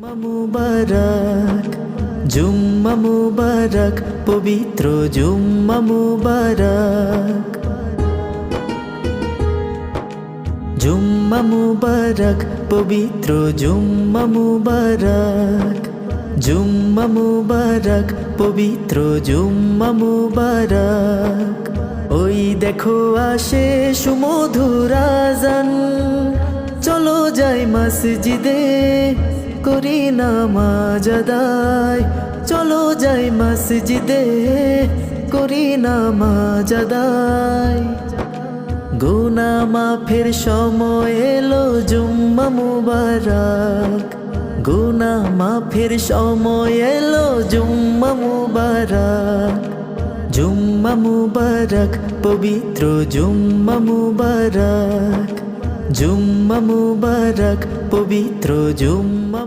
মুবারক জুম্মা মুবারক পবিত্র জুম্মা মুবারক জুম্মা মুবারক পবিত্র জুম্মা মুবারক জুম্মা মুবারক পবিত্র জুম্মা মুবারক ওই দেখো আসে সুমধুর আযান চলো যাই মসজিদে করি নামাজ আদায় চলো যাই মসজিদে করি নামাজ আদায় গুনাহ মাফের সময় এলো জুম্মা মুবারক গুনাহ মাফের সময় এলো জুম্মা মুবারক জুম্মা মুবারক পবিত্র জুম্মা মুবারক জুম্মা মুবারক পবিত্র জুম্মা